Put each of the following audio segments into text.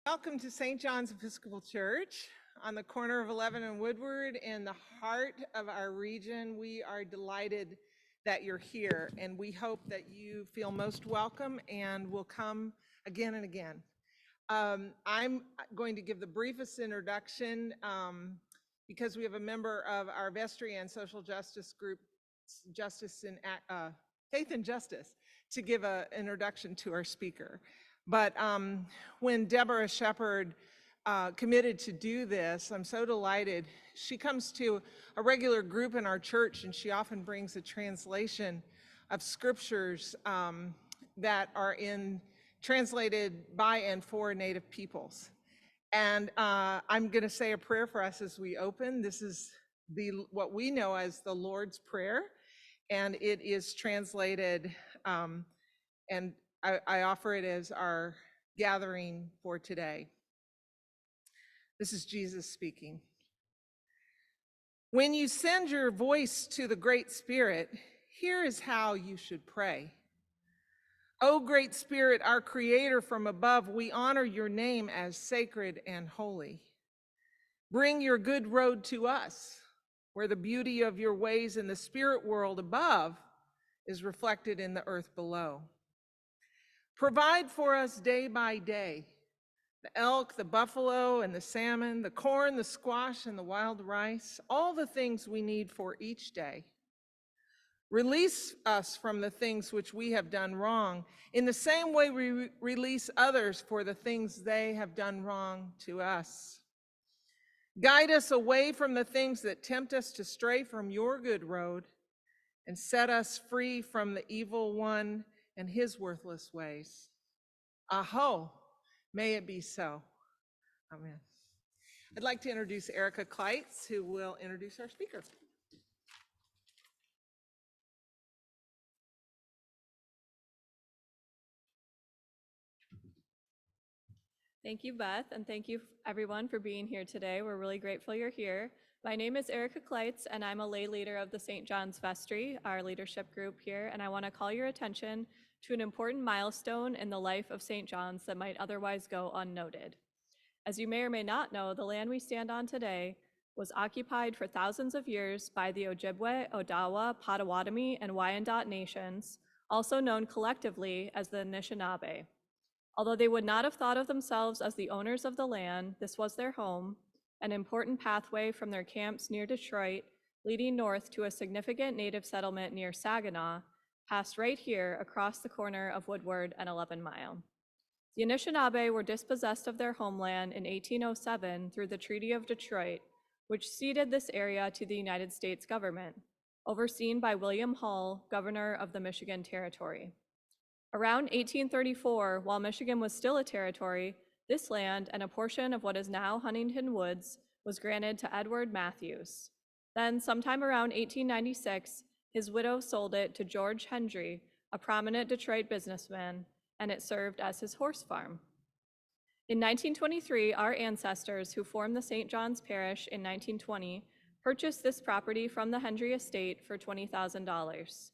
Welcome to St. John's Episcopal Church on the corner of 11 and Woodward in the heart of our region. We are delighted that you're here, and we hope that you feel most welcome and will come again and again. I'm going to give the briefest introduction because we have a member of our vestry and social justice group, Faith and Justice, to give an introduction to our speaker. But when Deborah Shepard committed to do this, I'm so delighted. She comes to a regular group in our church, and she often brings a translation of scriptures that are translated by and for Native peoples. And I'm going to say a prayer for us as we open. This is what we know as the Lord's Prayer, and it is translated, and I offer it as our gathering for today. This is Jesus speaking. When you send your voice to the Great Spirit, here is how you should pray. O Great Spirit, our Creator from above, we honor your name as sacred and holy. Bring your good road to us, where the beauty of your ways in the spirit world above is reflected in the earth below. Provide for us day by day the elk, the buffalo, and the salmon, the corn, the squash, and the wild rice, all the things we need for each day. Release us from the things which we have done wrong, in the same way we release others for the things they have done wrong to us. Guide us away from the things that tempt us to stray from your good road, and set us free from the evil one and his worthless ways. Aho, may it be so. Amen. I'd like to introduce Erica Kleitz, who will introduce our speaker. Thank you, Beth, and thank you everyone for being here today. We're really grateful you're here. My name is Erica Kleitz, and I'm a lay leader of the St. John's Vestry, our leadership group here, and I want to call your attention to an important milestone in the life of St. John's that might otherwise go unnoted. As you may or may not know, the land we stand on today was occupied for thousands of years by the Ojibwe, Odawa, Potawatomi, and Wyandot nations, also known collectively as the Anishinaabe. Although they would not have thought of themselves as the owners of the land, this was their home, an important pathway from their camps near Detroit, leading north to a significant native settlement near Saginaw, passed right here across the corner of Woodward and 11 Mile. The Anishinaabe were dispossessed of their homeland in 1807 through the Treaty of Detroit, which ceded this area to the United States government, overseen by William Hull, governor of the Michigan Territory. Around 1834, while Michigan was still a territory, this land and a portion of what is now Huntington Woods was granted to Edward Matthews. Then, sometime around 1896, his widow sold it to George Hendry, a prominent Detroit businessman, and it served as his horse farm. In 1923, our ancestors, who formed the St. John's Parish in 1920, purchased this property from the Hendry estate for $20,000.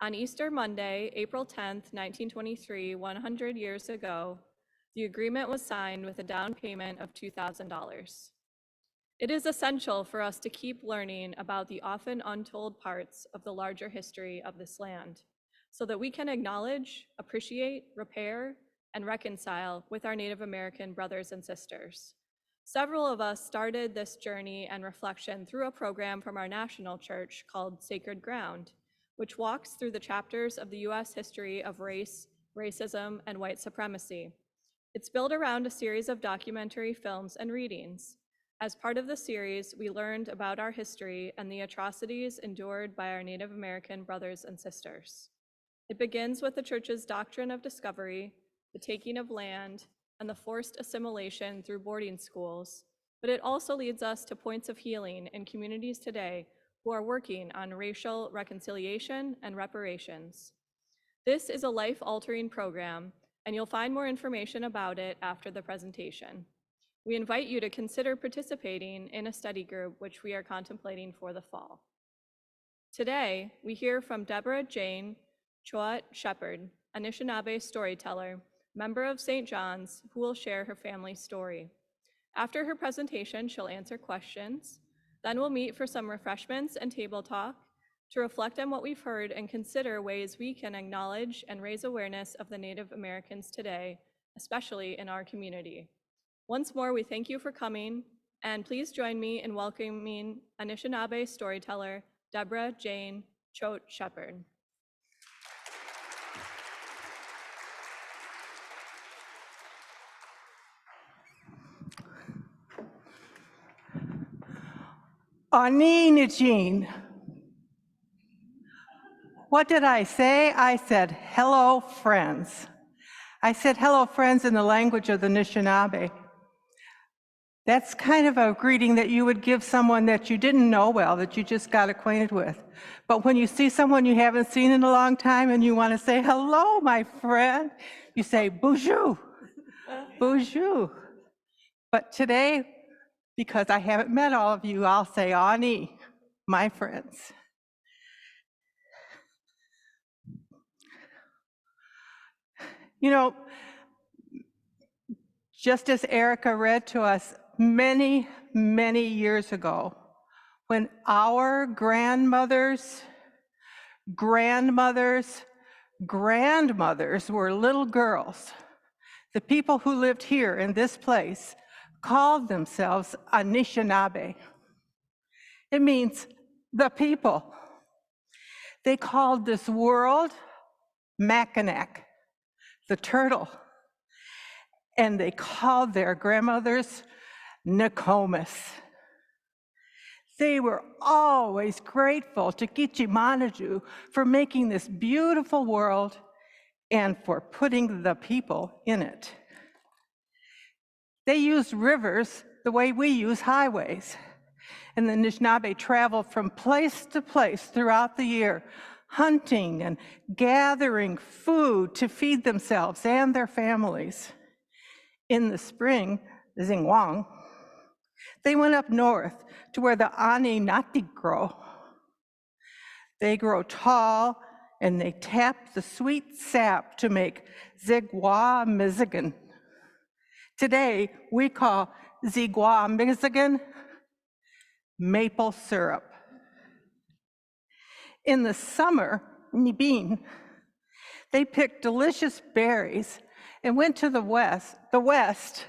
On Easter Monday, April 10th, 1923, 100 years ago, the agreement was signed with a down payment of $2,000. It is essential for us to keep learning about the often untold parts of the larger history of this land, so that we can acknowledge, appreciate, repair, and reconcile with our Native American brothers and sisters. Several of us started this journey and reflection through a program from our national church called Sacred Ground, which walks through the chapters of the US history of race, racism, and white supremacy. It's built around a series of documentary films and readings. As part of the series, we learned about our history and the atrocities endured by our Native American brothers and sisters. It begins with the church's doctrine of discovery, the taking of land, and the forced assimilation through boarding schools, but it also leads us to points of healing in communities today who are working on racial reconciliation and reparations. This is a life-altering program, and you'll find more information about it after the presentation. We invite you to consider participating in a study group which we are contemplating for the fall. Today, we hear from Deborah Jane Choate Shepard, Anishinaabe storyteller, member of St. John's, who will share her family story. After her presentation, she'll answer questions. Then we'll meet for some refreshments and table talk to reflect on what we've heard and consider ways we can acknowledge and raise awareness of the Native Americans today, especially in our community. Once more, we thank you for coming, and please join me in welcoming Anishinaabe storyteller, Deborah Jane Choate Shepherd. Ani Nijin. What did I say? I said, hello, friends. I said, hello, friends, in the language of the Anishinaabe. That's kind of a greeting that you would give someone that you didn't know well, that you just got acquainted with. But when you see someone you haven't seen in a long time and you want to say, hello, my friend, you say, bonjour, bonjour. But today, because I haven't met all of you, I'll say, Ani, my friends. You know, just as Erica read to us many, many years ago, when our grandmothers were little girls, the people who lived here in this place called themselves Anishinaabe. It means the people. They called this world Mackinac, the turtle, and they called their grandmothers Nokomis. They were always grateful to Kichimanaju for making this beautiful world and for putting the people in it. They used rivers the way we use highways. And the Anishinaabe traveled from place to place throughout the year, hunting and gathering food to feed themselves and their families. In the spring, Zingwang, they went up north to where the Ani Nati grow. They grow tall and they tap the sweet sap to make Zigwa Mizigan. Today, we call Zigwa Mizigan maple syrup. In the summer, Nibin, they picked delicious berries and went to the west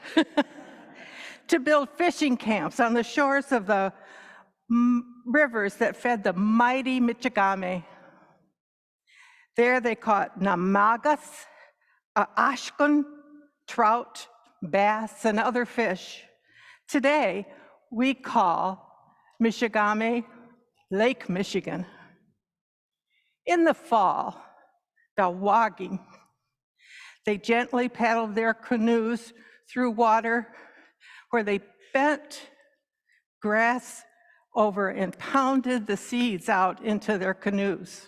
to build fishing camps on the shores of the rivers that fed the mighty Michigame. There they caught namagas, ashkun, trout, bass, and other fish. Today, we call Michigame Lake Michigan. In the fall, the Wagi, they gently paddled their canoes through water where they bent grass over and pounded the seeds out into their canoes.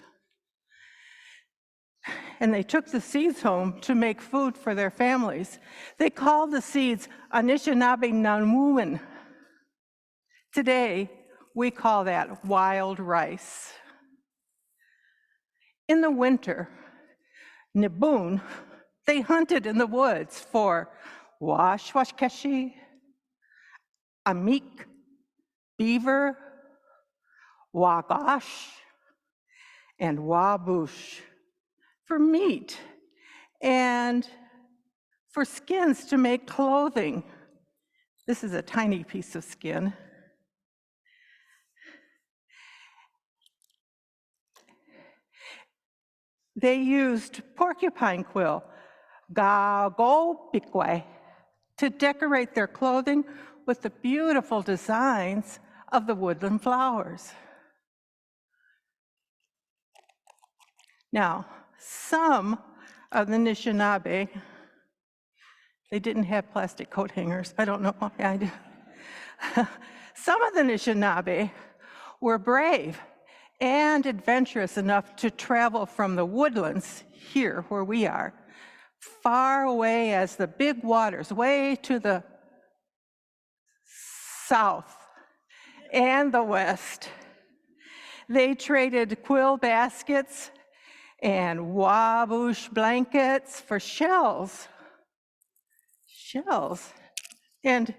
And they took the seeds home to make food for their families. They called the seeds Anishinaabe Namuman. Today, we call that wild rice. In the winter, Nibun, they hunted in the woods for washwashkeshi, amik, beaver, wagash, and wabush for meat and for skins to make clothing. This is a tiny piece of skin. They used porcupine quill, gagopikwe, to decorate their clothing with the beautiful designs of the woodland flowers. Now, some of the Anishinaabe, they didn't have plastic coat hangers. I don't know why I do. Some of the Anishinaabe were brave and adventurous enough to travel from the woodlands here where we are, far away as the big waters, way to the south and the west. They traded quill baskets and wabush blankets for shells shells and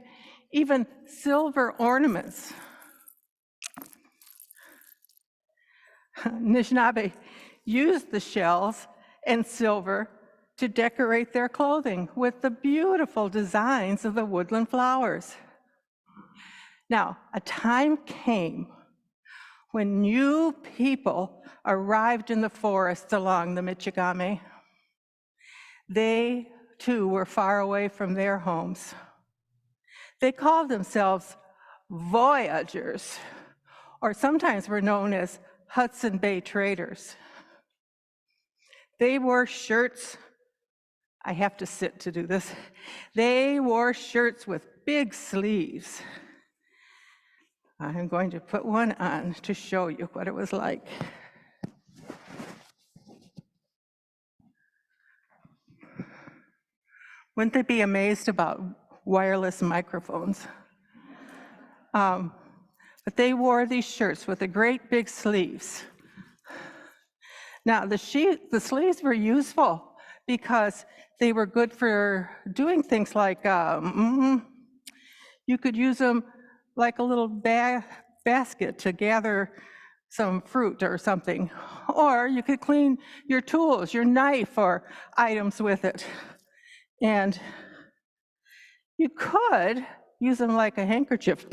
even silver ornaments. Anishinaabe used the shells and silver to decorate their clothing with the beautiful designs of the woodland flowers. Now, a time came when new people arrived in the forest along the Michigame. They, too, were far away from their homes. They called themselves voyagers, or sometimes were known as Hudson Bay traders. They wore shirts. I have to sit to do this. They wore shirts with big sleeves. I'm going to put one on to show you what it was like. Wouldn't they be amazed about wireless microphones? But they wore these shirts with the great big sleeves. Now, the sleeves were useful because they were good for doing things like, you could use them like a little basket to gather some fruit or something. Or you could clean your tools, your knife, or items with it. And you could use them like a handkerchief.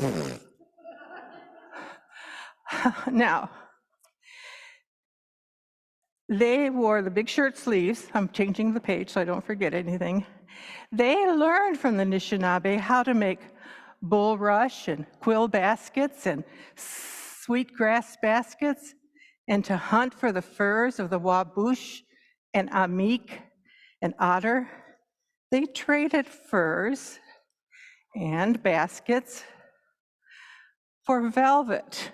Now, they wore the big shirt sleeves. I'm changing the page so I don't forget anything. They learned from the Anishinaabe how to make bulrush and quill baskets and sweetgrass baskets, and to hunt for the furs of the wabush and amik and otter. They traded furs and baskets for velvet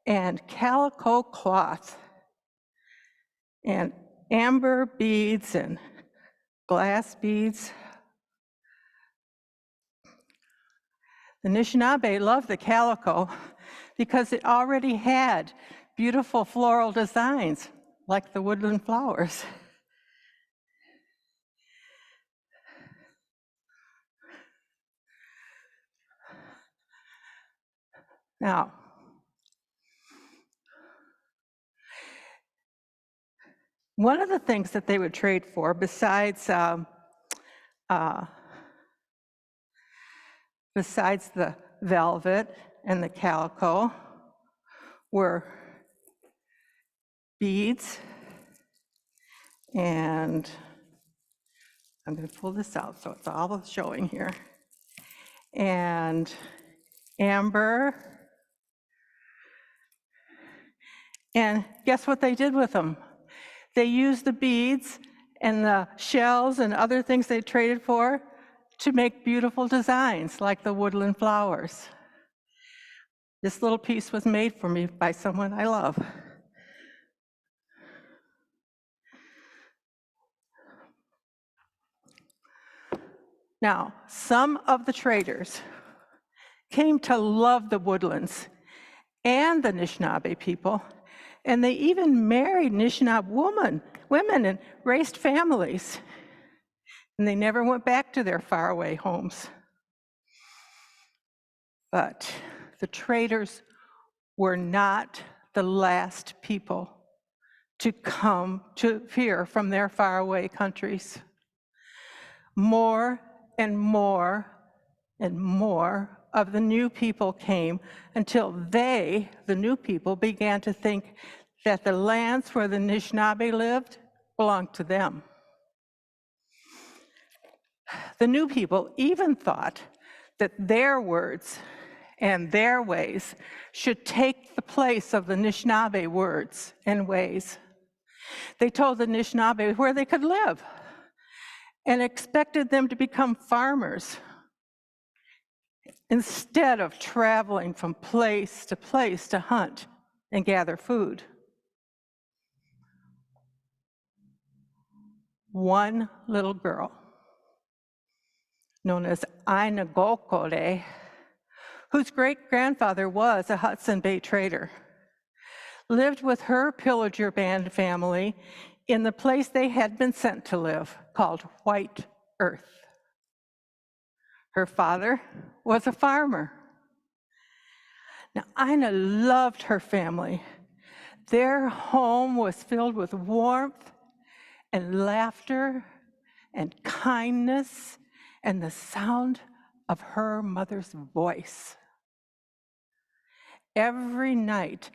and calico cloth and amber beads and glass beads. The Anishinaabe loved the calico because it already had beautiful floral designs like the woodland flowers. Now, one of the things that they would trade for, besides the velvet and the calico, were beads, and I'm going to pull this out so it's all showing here, and amber. And guess what they did with them? They used the beads and the shells and other things they traded for to make beautiful designs like the woodland flowers. This little piece was made for me by someone I love. Now, some of the traders came to love the woodlands and the Anishinaabe people, and they even married Anishinaabe women and raised families. And they never went back to their faraway homes. But the traders were not the last people to come to here from their faraway countries. More and more and more of the new people came until they, the new people, began to think that the lands where the Anishinaabe lived belonged to them. The new people even thought that their words and their ways should take the place of the Anishinaabe words and ways. They told the Anishinaabe where they could live and expected them to become farmers instead of traveling from place to hunt and gather food. One little girl, known as Aina Gokore, whose great-grandfather was a Hudson Bay trader, lived with her pillager band family in the place they had been sent to live, called White Earth. Her father was a farmer. Now, Ina loved her family. Their home was filled with warmth and laughter and kindness and the sound of her mother's voice. Every night,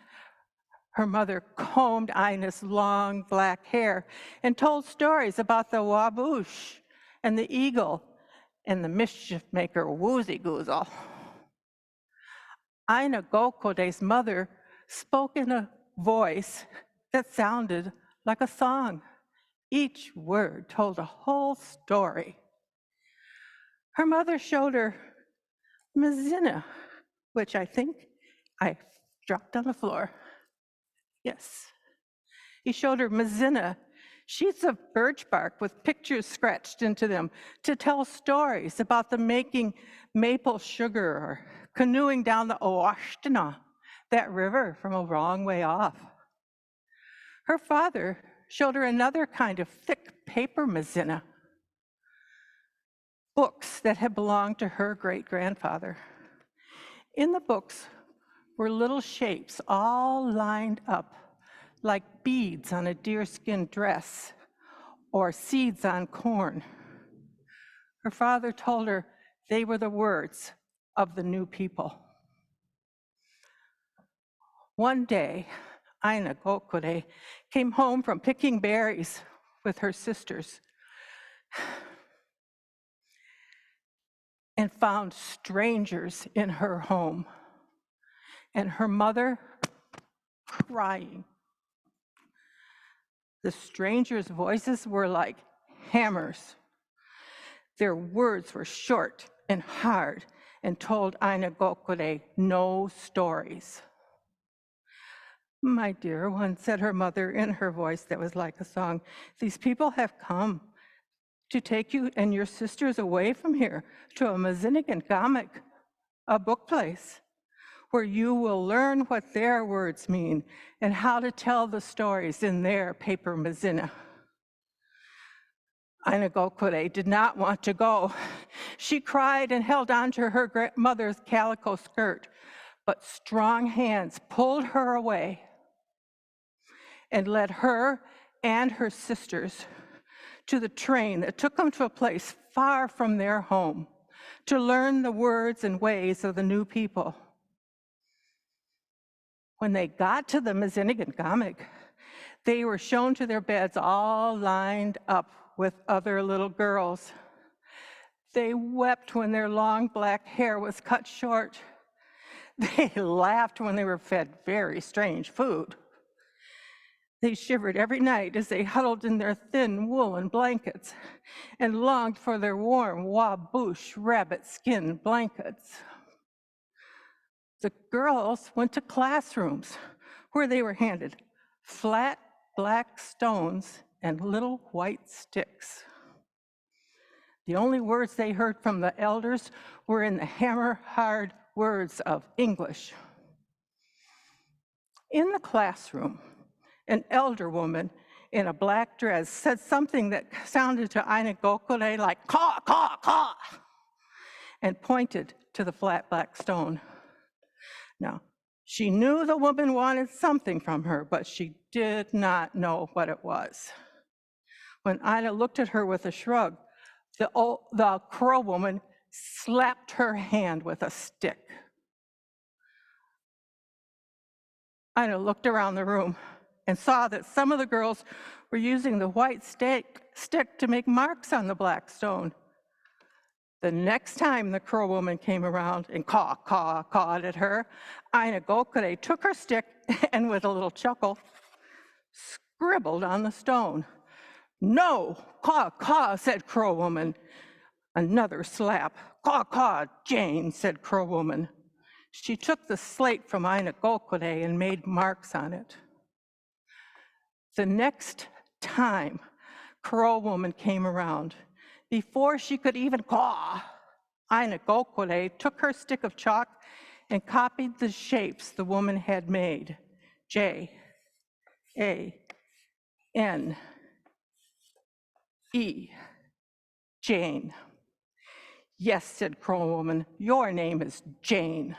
her mother combed Ina's long black hair and told stories about the Wabush and the eagle and the mischief maker Woozy Goozle. Ina Gokode's mother spoke in a voice that sounded like a song. Each word told a whole story. Her mother showed her Mizina, which I think I dropped on the floor. Yes. He showed her Mizina, sheets of birch bark with pictures scratched into them to tell stories about the making maple sugar or canoeing down the Owaштana, that river from a long way off. Her father showed her another kind of thick paper Mizina, books that had belonged to her great-grandfather. In the books were little shapes all lined up like beads on a deerskin dress or seeds on corn. Her father told her they were the words of the new people. One day, Ina Gokode came home from picking berries with her sisters and found strangers in her home, and her mother crying. The strangers' voices were like hammers. Their words were short and hard and told Ina Gokode no stories. "My dear one," said her mother in her voice that was like a song, "these people have come to take you and your sisters away from here to a Mazinigan Gamek, a book place, where you will learn what their words mean and how to tell the stories in their paper Mazina." Ina Gokode did not want to go. She cried and held onto her grandmother's calico skirt, but strong hands pulled her away and led her and her sisters to the train that took them to a place far from their home to learn the words and ways of the new people. When they got to the Mazinigan Gamek, they were shown to their beds all lined up with other little girls. They wept when their long black hair was cut short. They laughed when they were fed very strange food. They shivered every night as they huddled in their thin woolen blankets and longed for their warm Wabush rabbit skin blankets. The girls went to classrooms where they were handed flat black stones and little white sticks. The only words they heard from the elders were in the hammer-hard words of English. In the classroom, an elder woman in a black dress said something that sounded to Ina Gokode like caw, caw, caw, and pointed to the flat black stone. Now, she knew the woman wanted something from her, but she did not know what it was. When Ina looked at her with a shrug, the Crow woman slapped her hand with a stick. Ina looked around the room and saw that some of the girls were using the white stick to make marks on the black stone. The next time the Crow woman came around and cawed at her, Ina Gokode took her stick and with a little chuckle, scribbled on the stone. "No, caw, said Crow woman. Another slap. Caw, Jane, said Crow woman. She took the slate from Ina Gokode and made marks on it. The next time Crow woman came around, before she could even caw, Ina Gokode took her stick of chalk and copied the shapes the woman had made. J, A, N, E, Jane. Yes, said Crow Woman, your name is Jane.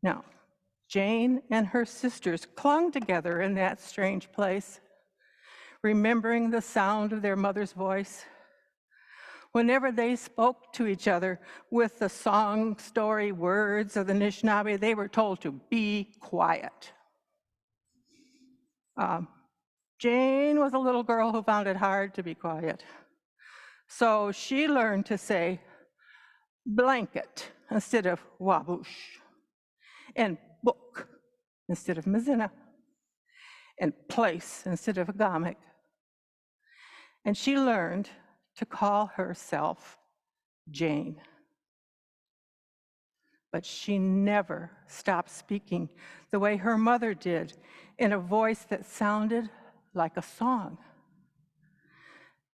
Now, Jane and her sisters clung together in that strange place, remembering the sound of their mother's voice. Whenever they spoke to each other with the song, story, words of the Anishinaabe, they were told to be quiet. Jane was a little girl who found it hard to be quiet. So she learned to say blanket instead of wabush, and book instead of mazina, and place instead of agamic. And she learned to call herself Jane. But she never stopped speaking the way her mother did, in a voice that sounded like a song.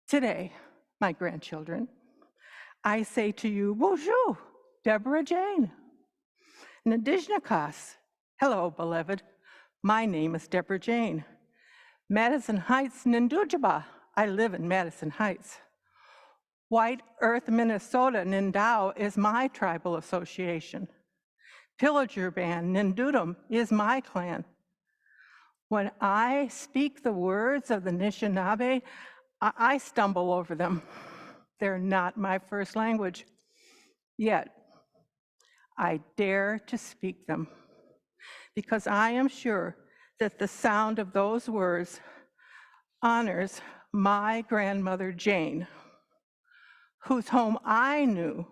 Today, my grandchildren, I say to you, bonjour, Deborah Jane. Nadijnakas, hello, beloved. My name is Deborah Jane. Madison Heights, Nindujaba. I live in Madison Heights. White Earth, Minnesota, Nindau is my tribal association. Pillager Band, Nindudum is my clan. When I speak the words of the Anishinaabe, I stumble over them. They're not my first language. Yet, I dare to speak them because I am sure that the sound of those words honors my grandmother Jane, whose home I knew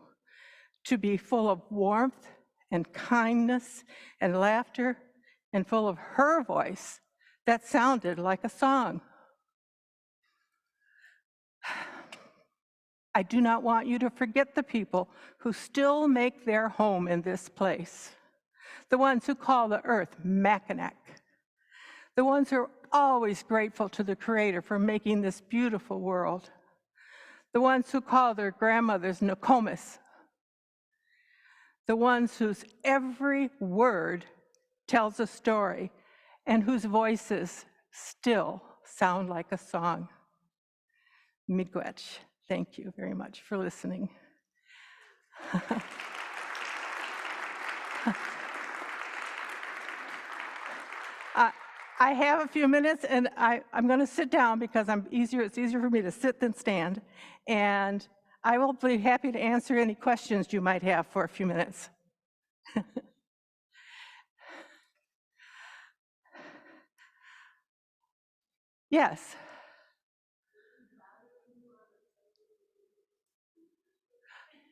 to be full of warmth and kindness and laughter, and full of her voice that sounded like a song. I do not want you to forget the people who still make their home in this place, the ones who call the earth Mackinac, the ones who are always grateful to the Creator for making this beautiful world, the ones who call their grandmothers Nokomis, the ones whose every word tells a story and whose voices still sound like a song. Miigwech, thank you very much for listening. I have a few minutes, and I'm going to sit down because it's easier for me to sit than stand, and I will be happy to answer any questions you might have for a few minutes. Yes.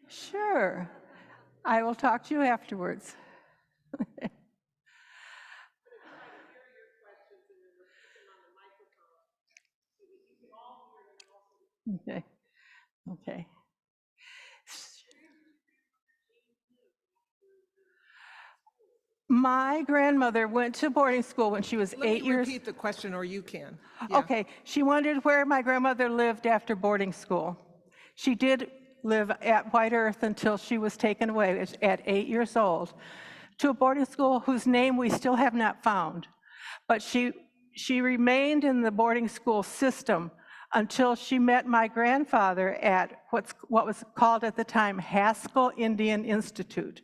Sure. I will talk to you afterwards. Okay. Okay. My grandmother went to boarding school when she was 8 years. Repeat the question, or you can. Yeah. Okay, she wondered where my grandmother lived after boarding school. She did live at White Earth until she was taken away at 8 years old to a boarding school whose name we still have not found. But she remained in the boarding school system until she met my grandfather at what was called at the time Haskell Indian Institute,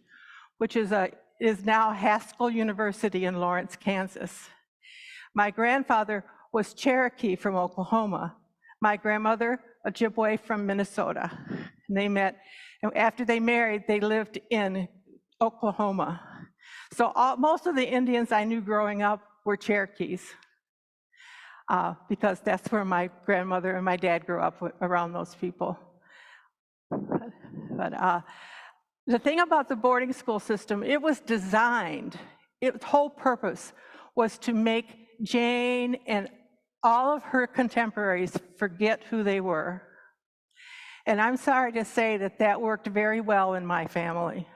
which is now Haskell University in Lawrence, Kansas. My grandfather was Cherokee from Oklahoma. My grandmother, Ojibwe from Minnesota. And they met, and after they married, they lived in Oklahoma. So most of the Indians I knew growing up were Cherokees, because that's where my grandmother and my dad grew up, around those people. But the thing about the boarding school system, it was designed, its whole purpose was to make Jane and all of her contemporaries forget who they were. And I'm sorry to say that that worked very well in my family.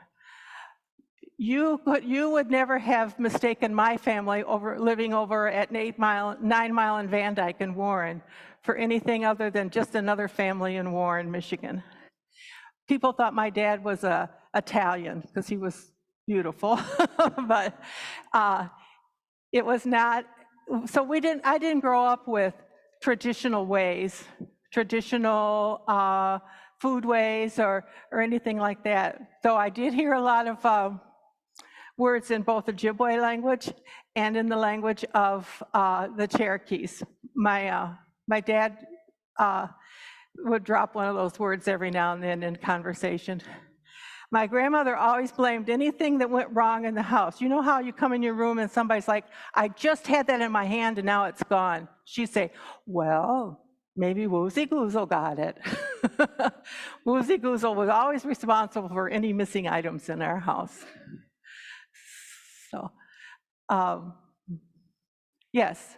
You would never have mistaken my family living over at 9 Mile and Van Dyke in Warren for anything other than just another family in Warren, Michigan. People thought my dad was Italian because he was beautiful, but it was not. So I didn't grow up with traditional ways, traditional food ways or anything like that. Though I did hear a lot of words in both the Ojibwe language and in the language of the Cherokees. My dad would drop one of those words every now and then in conversation. My grandmother always blamed anything that went wrong in the house. You know how you come in your room and somebody's like, I just had that in my hand and now it's gone. She'd say, well, maybe Woozy Goozle got it. Woozy Goozle was always responsible for any missing items in our house. So, yes.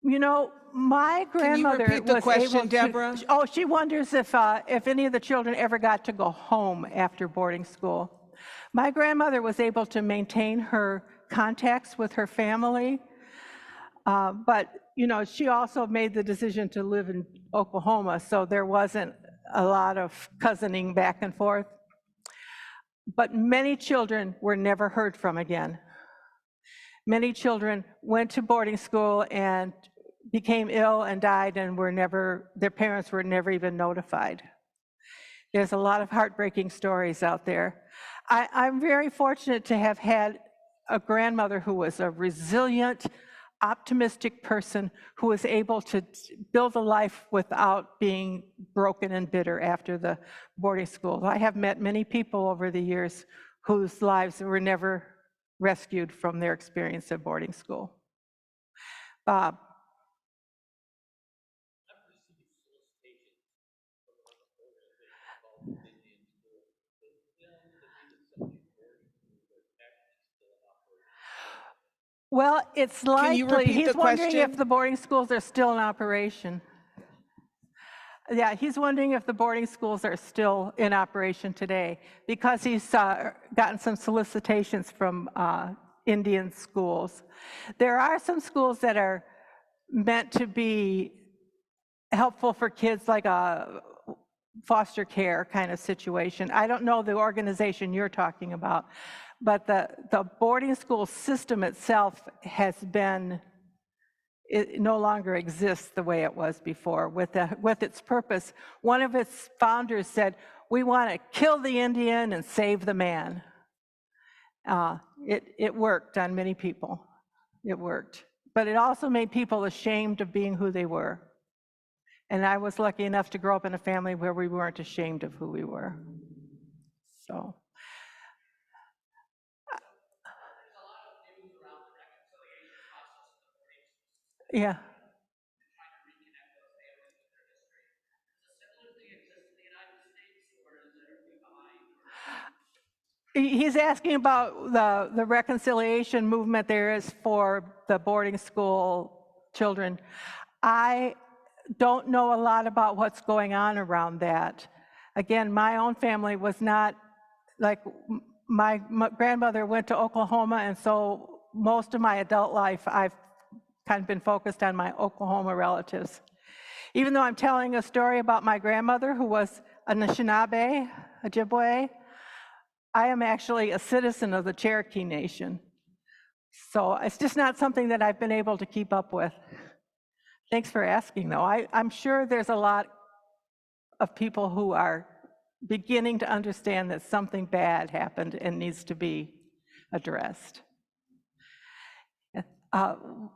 You know, my grandmother repeat the was question, able to. Deborah? Oh, she wonders if any of the children ever got to go home after boarding school. My grandmother was able to maintain her contacts with her family, but you know, she also made the decision to live in Oklahoma, so there wasn't a lot of cousining back and forth. But many children were never heard from again. Many children went to boarding school and became ill and died and their parents were never even notified. There's a lot of heartbreaking stories out there. I'm very fortunate to have had a grandmother who was a resilient, optimistic person who was able to build a life without being broken and bitter after the boarding school. I have met many people over the years whose lives were never rescued from their experience at boarding school. Bob. Well, it's likely. Can you repeat he's the wondering question? if the boarding schools are still in operation. Yeah, he's wondering if the boarding schools are still in operation today because he's gotten some solicitations from Indian schools. There are some schools that are meant to be helpful for kids, like a foster care kind of situation. I don't know the organization you're talking about, but the boarding school system itself has been, it no longer exists the way it was before with its purpose. One of its founders said, we want to kill the Indian and save the man. It worked on many people. It worked. But it also made people ashamed of being who they were. And I was lucky enough to grow up in a family where we weren't ashamed of who we were. So. Yeah. He's asking about the reconciliation movement there is for the boarding school children. I don't know a lot about what's going on around that. Again, my own family was not, like, my grandmother went to Oklahoma, and so most of my adult life I've kind of been focused on my Oklahoma relatives. Even though I'm telling a story about my grandmother who was a Anishinaabe, Ojibwe, I am actually a citizen of the Cherokee Nation. So it's just not something that I've been able to keep up with. Thanks for asking, though. I'm sure there's a lot of people who are beginning to understand that something bad happened and needs to be addressed.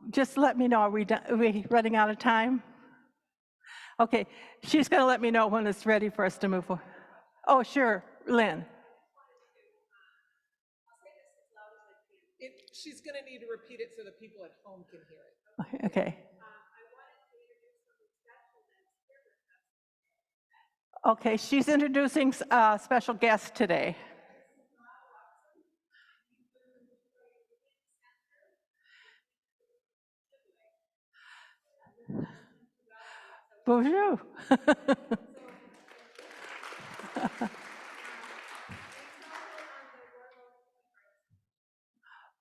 Just let me know, are we running out of time? Okay, she's going to let me know when it's ready for us to move forward. Oh, sure, Lynn. She's going to need to repeat it so the people at home can hear it. Okay. Okay, she's introducing a special guest today. Bonjour.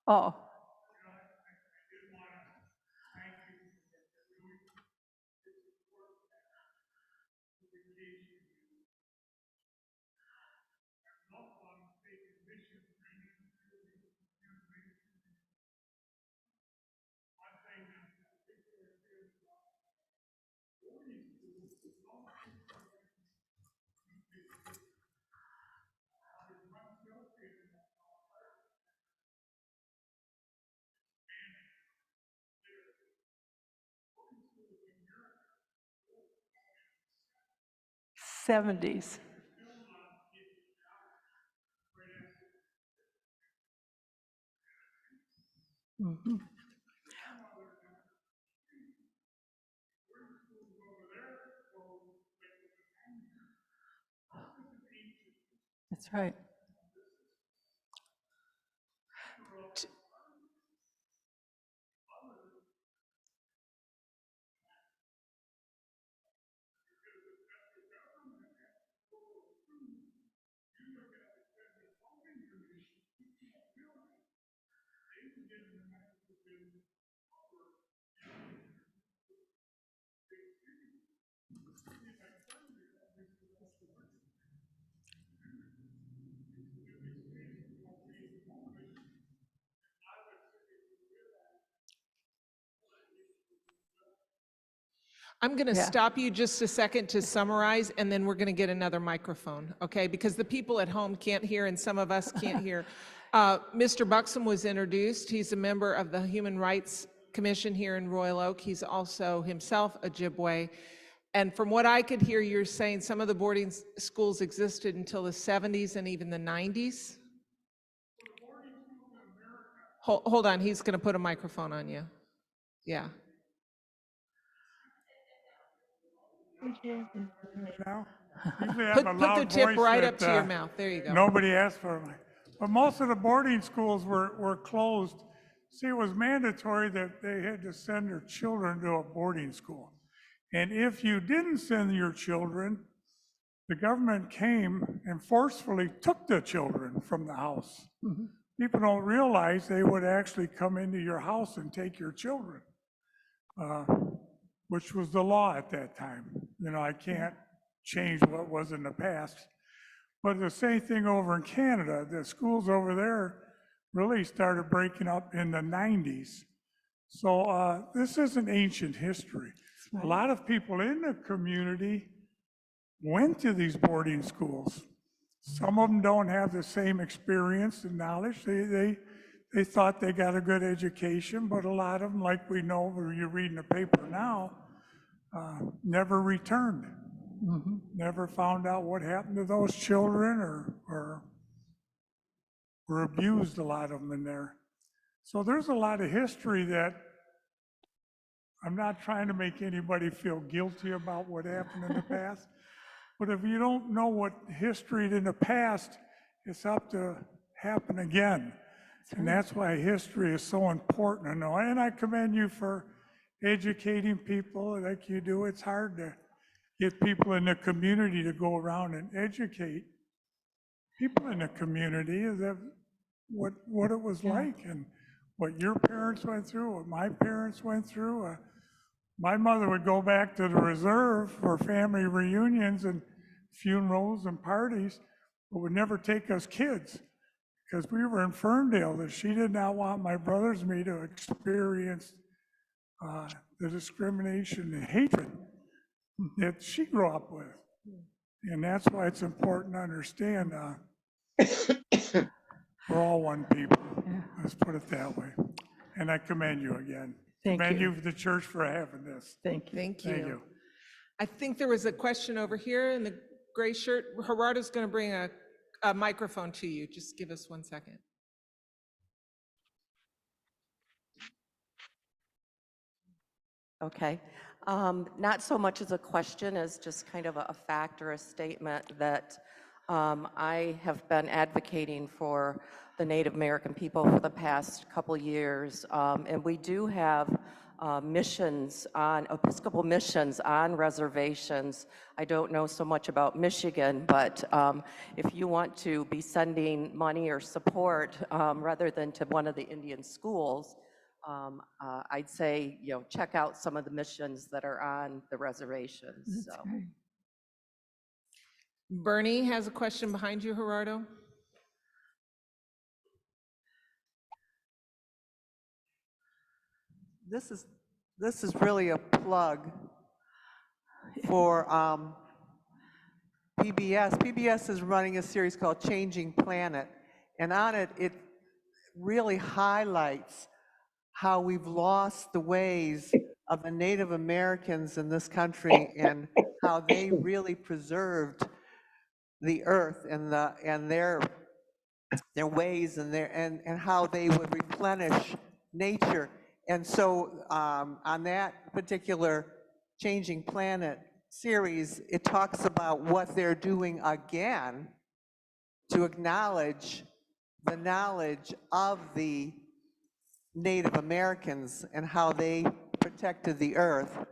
Oh. 70s. Mhm. That's right. I'm going to Yeah. stop you just a second to summarize, and then we're going to get another microphone, okay? Because the people at home can't hear, and some of us can't hear. Mr. Buxom was introduced. He's a member of the Human Rights Commission here in Royal Oak. He's also himself a Ojibwe. And from what I could hear, you're saying some of the boarding schools existed until the 70s and even the 90s? Hold on, he's going to put a microphone on you. Yeah. Now, usually I have a Put the loud tip voice right that, up to your mouth. There you go. nobody asked for. But most of the boarding schools were closed. See, it was mandatory that they had to send their children to a boarding school. And if you didn't send your children, the government came and forcefully took the children from the house. People don't realize they would actually come into your house and take your children, which was the law at that time. You know, I can't change what was in the past. But the same thing over in Canada. The schools over there really started breaking up in the 90s. So this is an ancient history. A lot of people in the community went to these boarding schools. Some of them don't have the same experience and knowledge. They thought they got a good education, but a lot of them, like we know, where you read in the paper now, never returned. Never found out what happened to those children, or were abused, a lot of them in there. So there's a lot of history that I'm not trying to make anybody feel guilty about what happened in the past. But if you don't know what history in the past, it's up to happen again. And that's why history is so important to know. And I commend you for educating people like you do. It's hard to get people in the community to go around and educate people in the community of what it was like, and what your parents went through, what my parents went through. My mother would go back to the reserve for family reunions and funerals and parties, but would never take us kids because we were in Ferndale. That she did not want my brothers and me to experience the discrimination and hatred that she grew up with. And that's why it's important to understand we're all one people. Let's put it that way. And I commend you again. Thank Commend you. you for the church for having this. Thank you. Thank you. Thank you. I think there was a question over here in the gray shirt. Gerardo's going to bring a microphone to you. Just give us 1 second. Okay. Not so much as a question as just kind of a fact or a statement that I have been advocating for the Native American people for the past couple years. And we do have missions on, Episcopal missions on reservations. I don't know so much about Michigan, but if you want to be sending money or support rather than to one of the Indian schools, I'd say, check out some of the missions that are on the reservations. So. Bernie has a question behind you, Gerardo. This is really a plug for PBS. PBS is running a series called Changing Planet, and on it, it really highlights how we've lost the ways of the Native Americans in this country and how they really preserved the earth and their ways and how they would replenish nature. And so on that particular Changing Planet series, it talks about what they're doing again to acknowledge the knowledge of the Native Americans and how they protected the earth.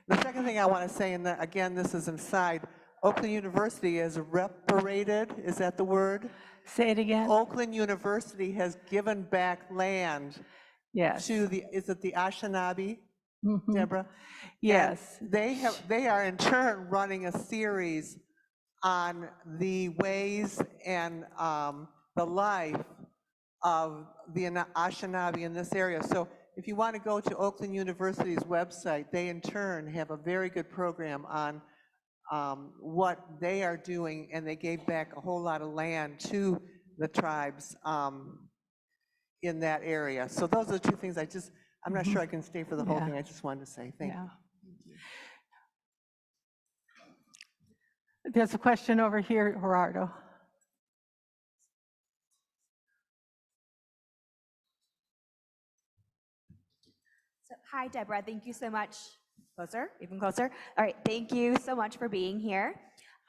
The second thing I want to say, and again, this is inside, Oakland University has reparated, is that the word? Say it again? Oakland University has given back land Yes. to the, is it the Anishinaabe, Mhm. Deborah? Yes. And they are in turn running a series on the ways and the life of the Anishinaabe in this area. So if you want to go to Oakland University's website, they in turn have a very good program on what they are doing, and they gave back a whole lot of land to the tribes in that area. So those are the two things I'm not sure I can stay for the whole Yeah. thing. I just wanted to say thank you. Yeah. There's a question over here, Gerardo. So, hi, Deborah. Thank you so much. Closer, even closer. All right. Thank you so much for being here.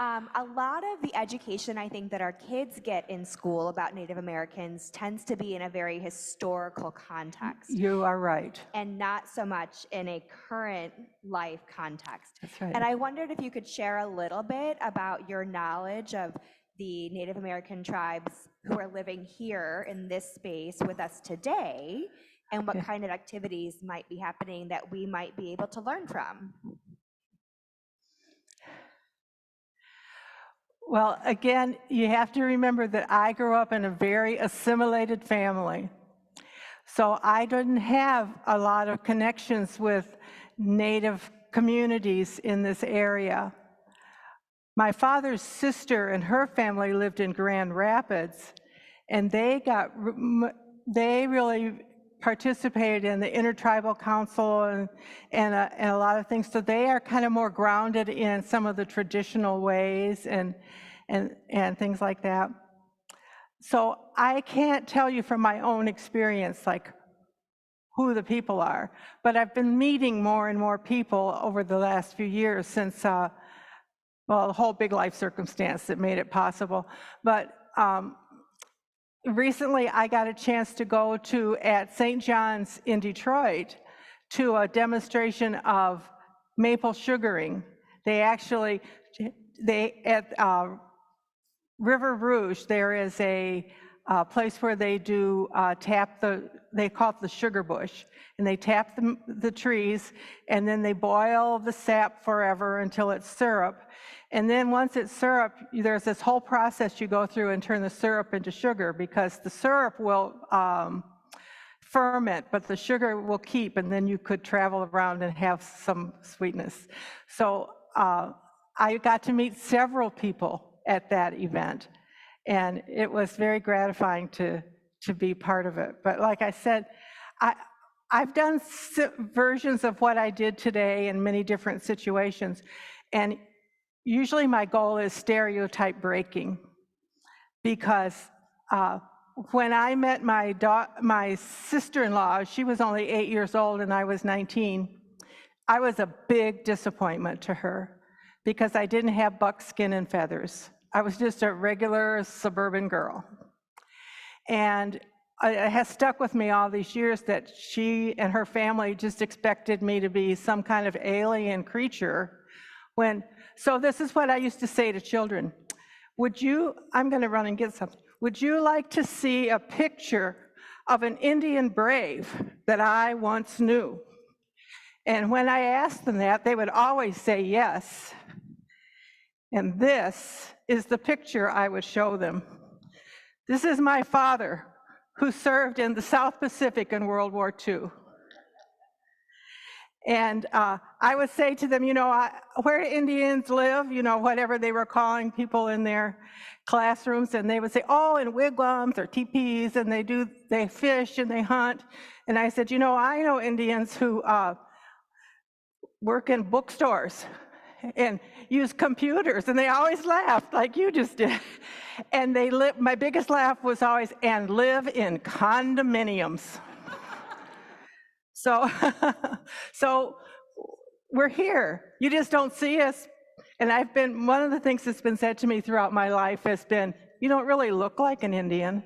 A lot of the education I think that our kids get in school about Native Americans tends to be in a very historical context You are right. and not so much in a current life context. That's right. And I wondered if you could share a little bit about your knowledge of the Native American tribes who are living here in this space with us today, and what Yeah. kind of activities might be happening that we might be able to learn from. Well, again, you have to remember that I grew up in a very assimilated family. So I didn't have a lot of connections with Native communities in this area. My father's sister and her family lived in Grand Rapids, and they really participated in the Intertribal Council and a lot of things. So they are kind of more grounded in some of the traditional ways and things like that. So I can't tell you from my own experience, like, who the people are, but I've been meeting more and more people over the last few years since, well, the whole big life circumstance that made it possible. But recently I got a chance to go at St. John's in Detroit to a demonstration of maple sugaring. At River Rouge, there is a place where they do they call it the sugar bush, and they tap the trees, and then they boil the sap forever until it's syrup. And then once it's syrup, there's this whole process you go through and turn the syrup into sugar, because the syrup will ferment, but the sugar will keep, and then you could travel around and have some sweetness. So I got to meet several people at that event, and it was very gratifying to be part of it. But like I said, I've done versions of what I did today in many different situations, and usually my goal is stereotype breaking, because when I met my sister-in-law, she was only 8 years old and I was 19, I was a big disappointment to her because I didn't have buckskin and feathers. I was just a regular suburban girl. And it has stuck with me all these years that she and her family just expected me to be some kind of alien creature. So this is what I used to say to children. I'm gonna run and get something. Would you like to see a picture of an Indian brave that I once knew? And when I asked them that, they would always say yes. And this is the picture I would show them. This is my father, who served in the South Pacific in World War II. And I would say to them, where do Indians live? Whatever they were calling people in their classrooms. And they would say, oh, in wigwams or teepees, and they fish and they hunt. And I said, I know Indians who work in bookstores and use computers, and they always laughed like you just did. And my biggest laugh was always, and live in condominiums. So, so we're here. You just don't see us. And one of the things that's been said to me throughout my life has been, you don't really look like an Indian.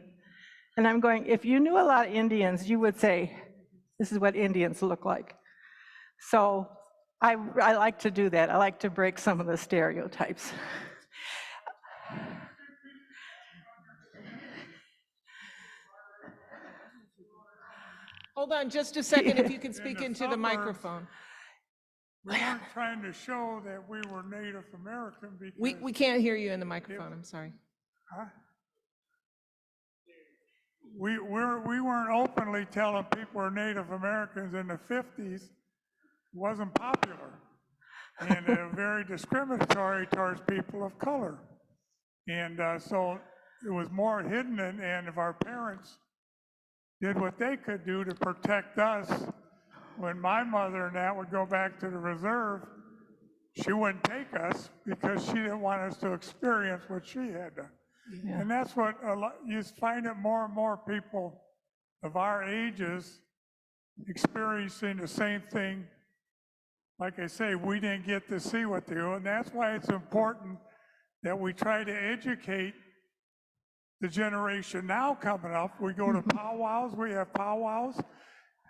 And I'm going, if you knew a lot of Indians, you would say, this is what Indians look like. So I like to do that. I like to break some of the stereotypes. Hold on just a second, if you can In speak the into the suburbs, microphone. We weren't trying to show that we were Native American because. We can't hear you in the microphone, I'm sorry. Huh? We weren't openly telling people we're Native Americans in the 50s. It wasn't popular. And very discriminatory towards people of color. And so it was more hidden, and if our parents did what they could do to protect us, when my mother and that would go back to the reserve, she wouldn't take us because she didn't want us to experience what she had done. Yeah. And that's what you find it more and more people of our ages experiencing the same thing. Like I say, we didn't get to see what they do, and that's why it's important that we try to educate the generation now coming up. We go to powwows, we have powwows,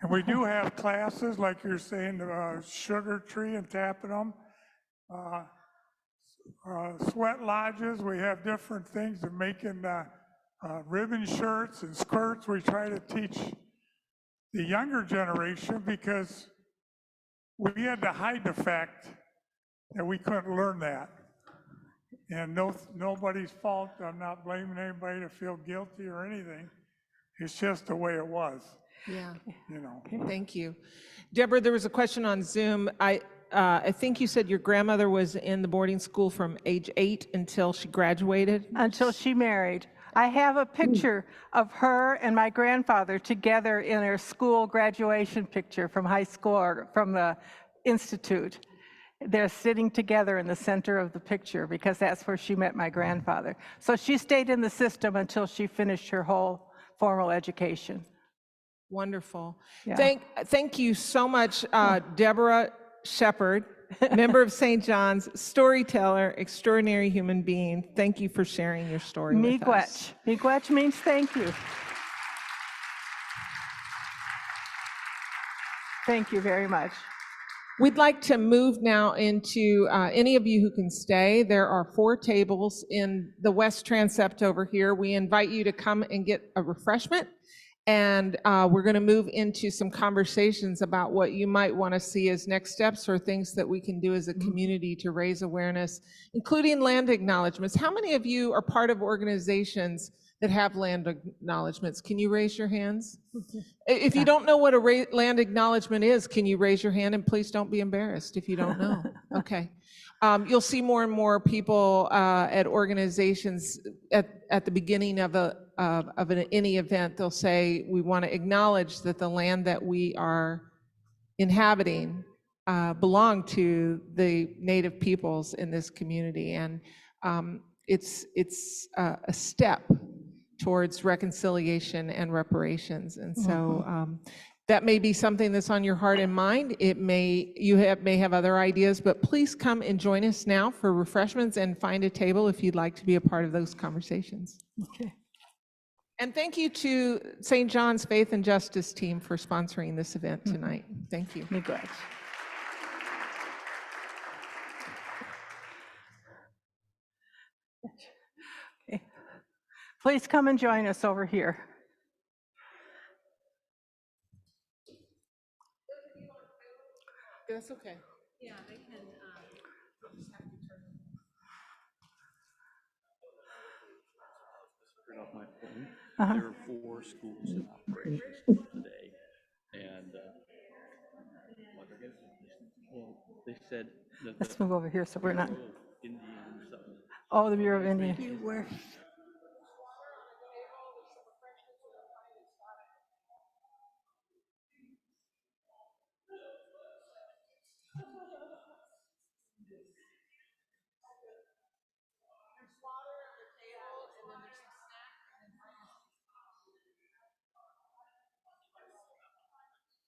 and we do have classes, like you're saying, sugar tree and tapping them, sweat lodges, we have different things of making ribbon shirts and skirts. We try to teach the younger generation because we had to hide the fact that we couldn't learn that. And nobody's fault. I'm not blaming anybody to feel guilty or anything. It's just the way it was, Yeah, you know. thank you. Deborah, there was a question on Zoom. I think you said your grandmother was in the boarding school from age 8 until she graduated? Until she married. I have a picture of her and my grandfather together in their school graduation picture from high school or from the institute. They're sitting together in the center of the picture because that's where she met my grandfather. So she stayed in the system until she finished her whole formal education. Wonderful. Yeah. Thank you so much, Deborah Shepard, member of St. John's, storyteller, extraordinary human being. Thank you for sharing your story with us. Miigwech. Miigwech means thank you. Thank you very much. We'd like to move now into any of you who can stay. There are 4 tables in the West Transept over here. We invite you to come and get a refreshment. And we're going to move into some conversations about what you might want to see as next steps or things that we can do as a community to raise awareness, including land acknowledgements. How many of you are part of organizations that have land acknowledgements? Can you raise your hands? If you don't know what a land acknowledgement is, can you raise your hand? And please don't be embarrassed if you don't know. Okay. You'll see more and more people at organizations at the beginning of any event. They'll say, we want to acknowledge that the land that we are inhabiting belong to the Native peoples in this community. And it's a step towards reconciliation and reparations. And so that may be something that's on your heart and mind. You may have other ideas, but please come and join us now for refreshments and find a table if you'd like to be a part of those conversations. Okay. And thank you to St. John's Faith and Justice team for sponsoring this event tonight. Thank you. Miigwech. Okay. Please come and join us over here. That's okay. Turn off my phone. Uh-huh. There are 4 schools in operation today, and well, they said that Let's move over here so we're not. the Indians, Oh, the Bureau of Indian. You were